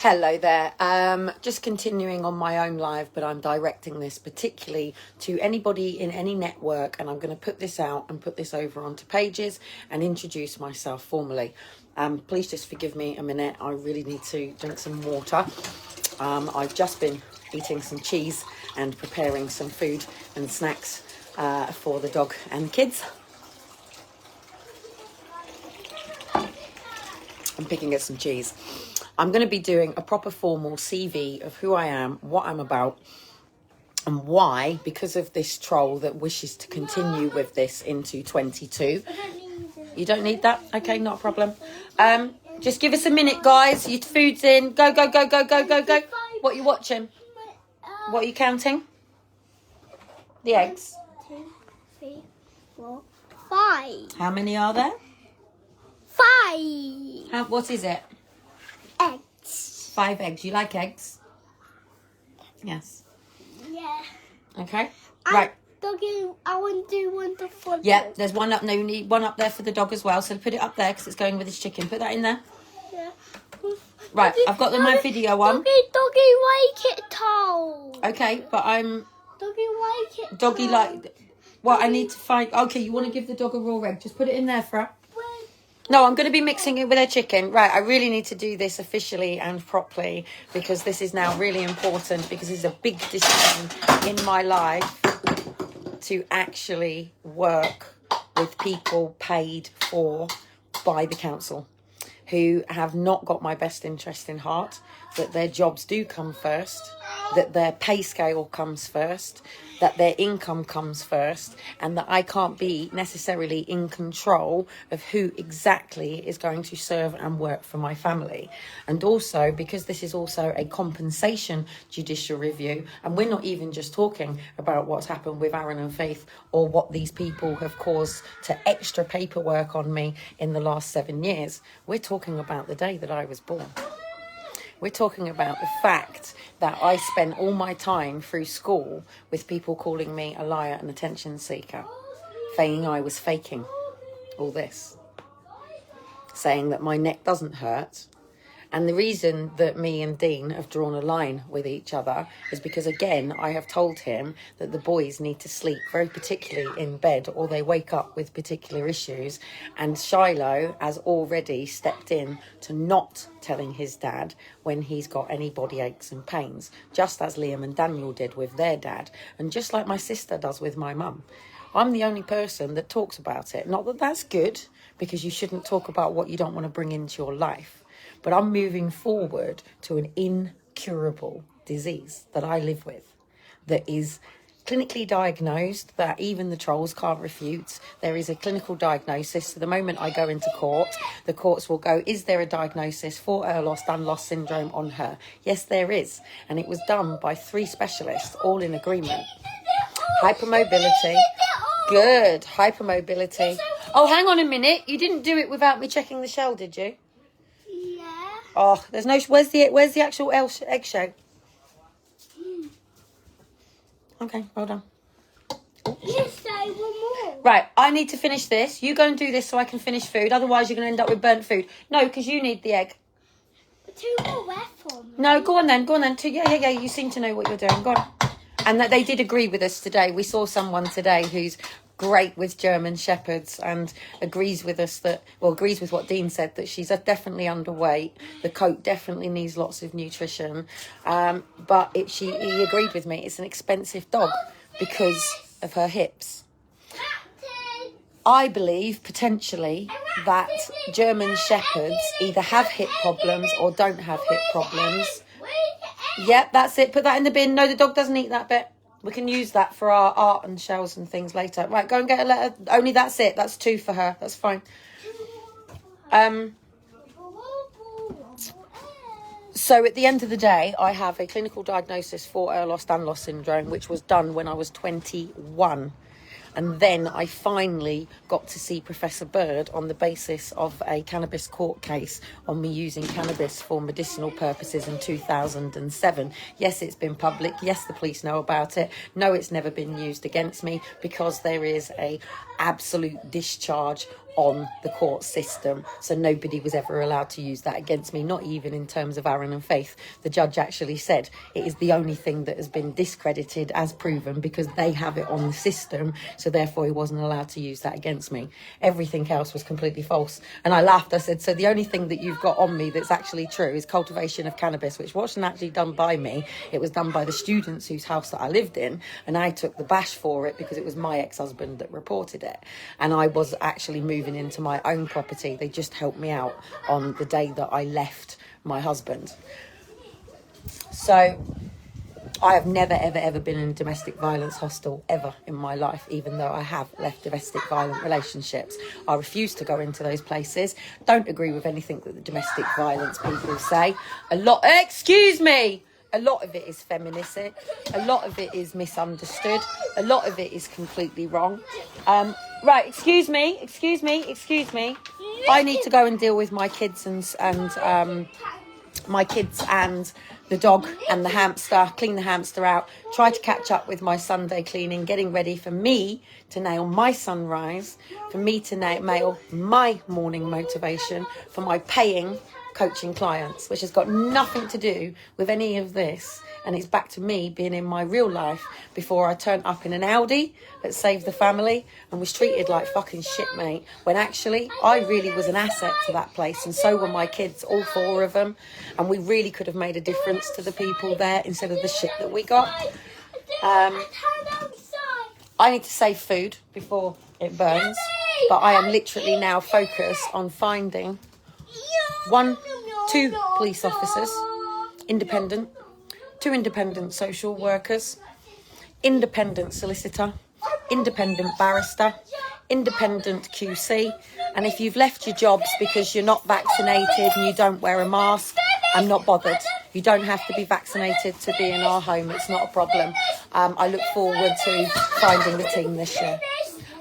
Hello there. Just continuing on my own live, but I'm directing this particularly to anybody in any network, and I'm going to put this out and put this over onto pages and introduce myself formally. Please just forgive me a minute. I really need to drink some water. I've just been eating some cheese and preparing some food and snacks for the dog and the kids. I'm picking at some cheese. I'm going to be doing a proper formal CV of who I am, what I'm about, and why, because of this troll that wishes to continue with this into 22. You don't need that? Okay, not a problem. Just give us a minute, guys. Your food's in. Go, go, go, go, go, go, go. What are you watching? What are you counting? The eggs. 1, 2, 3, 4, 5. How many are there? 5. What is it? Eggs. 5 eggs. You like eggs? Yes. Yeah. Okay. Right. Doggy, I want to do one for the Yeah, there's one up. No, you need one up there for the dog as well. So put it up there because it's going with his chicken. Put that in there. Yeah. Right, I've got my video on. Doggy, like it tall. Okay, but I'm... Doggy, like it Doggy like... Well, I need to find... Okay, you want to give the dog a raw egg? Just put it in there for her. No, I'm going to be mixing it with her chicken. Right, I really need to do this officially and properly because this is now really important because it's a big decision in my life to actually work with people paid for by the council who have not got my best interest in heart, that their jobs do come first, that their pay scale comes first, that their income comes first, and that I can't be necessarily in control of who exactly is going to serve and work for my family. And also, because this is also a compensation judicial review, and we're not even just talking about what's happened with Aaron and Faith or what these people have caused to extra paperwork on me in the last 7 years. We're talking about the day that I was born. We're talking about the fact that I spent all my time through school with people calling me a liar and attention seeker, saying I was faking all this, saying that my neck doesn't hurt. And the reason that me and Dean have drawn a line with each other is because, again, I have told him that the boys need to sleep very particularly in bed or they wake up with particular issues. And Shiloh has already stepped in to not telling his dad when he's got any body aches and pains, just as Liam and Daniel did with their dad, and just like my sister does with my mum. I'm the only person that talks about it. Not that that's good, because you shouldn't talk about what you don't want to bring into your life. But I'm moving forward to an incurable disease that I live with, that is clinically diagnosed, that even the trolls can't refute. There is a clinical diagnosis. So the moment I go into court, the courts will go, is there a diagnosis for Ehlers-Danlos syndrome on her? Yes, there is. And it was done by 3 specialists, all in agreement. Hypermobility. Good. Hypermobility. Oh, hang on a minute. You didn't do it without me checking the shell, did you? Oh, there's no... Where's the actual eggshell? Okay, well done. Yes, I want more. Right, I need to finish this. You go and do this so I can finish food. Otherwise, you're going to end up with burnt food. No, because you need the egg. 2 more where for me? No, go on then. Go on then. Yeah. You seem to know what you're doing. Go on. And that they did agree with us today. We saw someone today who's great with German Shepherds and agrees with us agrees with what Dean said, that she's definitely underweight. The coat definitely needs lots of nutrition. But he agreed with me. It's an expensive dog because of her hips. I believe potentially that German Shepherds either have hip problems or don't have hip problems. Yep, that's it. Put that in the bin. No, the dog doesn't eat that bit. We can use that for our art and shells and things later. Right, go and get a letter. Only that's it. That's 2 for her. That's fine. So at the end of the day, I have a clinical diagnosis for Ehlers-Danlos syndrome, which was done when I was 21. And then I finally got to see Professor Bird on the basis of a cannabis court case on me using cannabis for medicinal purposes in 2007. Yes, it's been public. Yes, the police know about it. No, it's never been used against me because there is a absolute discharge on the court system. So nobody was ever allowed to use that against me, not even in terms of Aaron and Faith. The judge actually said it is the only thing that has been discredited as proven because they have it on the system, so therefore he wasn't allowed to use that against me. Everything else was completely false. And I laughed. I said, so the only thing that you've got on me that's actually true is cultivation of cannabis, which wasn't actually done by me. It was done by the students whose house that I lived in, and I took the bash for it because it was my ex-husband that reported it, and I was actually moving into my own property. They just helped me out on the day that I left my husband. So I have never, ever, ever been in a domestic violence hostel ever in my life, even though I have left domestic violent relationships. I refuse to go into those places. Don't agree with anything that the domestic violence people say. A lot of it is feministic. A lot of it is misunderstood. A lot of it is completely wrong. Right, excuse me. I need to go and deal with my kids and the dog and the hamster, clean the hamster out, try to catch up with my Sunday cleaning, getting ready for me to nail my sunrise, for me to nail my morning motivation, for my paying coaching clients, which has got nothing to do with any of this. And it's back to me being in my real life before I turned up in an Audi that saved the family and was treated like fucking shit, mate. When actually I really was an asset to that place, and so were my kids, all 4 of them. And we really could have made a difference to the people there instead of the shit that we got. I need to save food before it burns, but I am literally now focused on finding 2 police officers, independent, 2 independent social workers, independent solicitor, independent barrister, independent QC. And if you've left your jobs because you're not vaccinated and you don't wear a mask, I'm not bothered. You don't have to be vaccinated to be in our home. It's not a problem. I look forward to finding the team this year.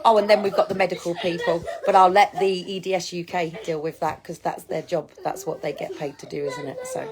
Oh, and then we've got the medical people, but I'll let the EDS UK deal with that because that's their job. That's what they get paid to do, isn't it? So.